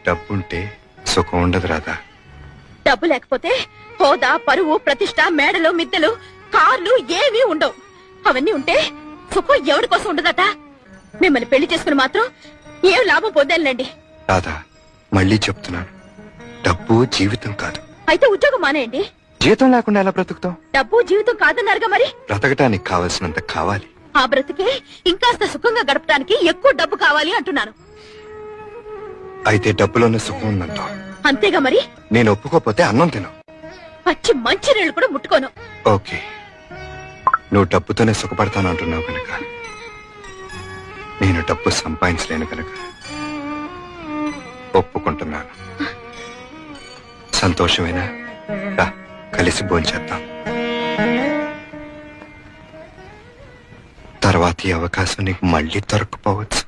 డబ్బుంటే సుఖం ఉండదు రాధా. డబ్బు లేకపోతే హోదా, పరువు, ప్రతిష్ట, మేడలు, మిద్దెలు, కార్లు ఏమీ ఉండవు. అవన్నీ ఉంటే సుఖం ఎవరి కోసం ఉండదట. మిమ్మల్ని పెళ్లి చేసుకుని మాత్రం ఏం లాభం పొందాలండి. రాధా, మళ్ళీ చెప్తున్నాను, డబ్బు జీవితం కాదు. అయితే ఉద్యోగం మానేయండి. జీతం లేకుండా ఎలా బ్రతుకుతాం? డబ్బు జీవితం కాదన్నారుగా మరి. బ్రతకటానికి కావలసినంత కావాలి. ఆ బ్రతికే ఇంకాస్త సుఖంగా గడపడానికి ఎక్కువ డబ్బు కావాలి అంటున్నాను. అయితే డబ్బులోనే సుఖం ఉందంట. అంతేగా మరి. నేను ఒప్పుకోపోతే అన్నం తిను. పచ్చి మంచి నీళ్లు కూడా ముట్టుకోను. ఓకే, నువ్వు డబ్బుతోనే సుఖపడతాను అంటున్నావు కనుక నేను డబ్బు సంపాదించలేను కనుక ఒప్పుకుంటున్నాను. సంతోషమేనా? రా, కలిసి భోంచేద్దాం. తర్వాత ఈ అవకాశం నీకు మళ్ళీ దొరకపోవచ్చు.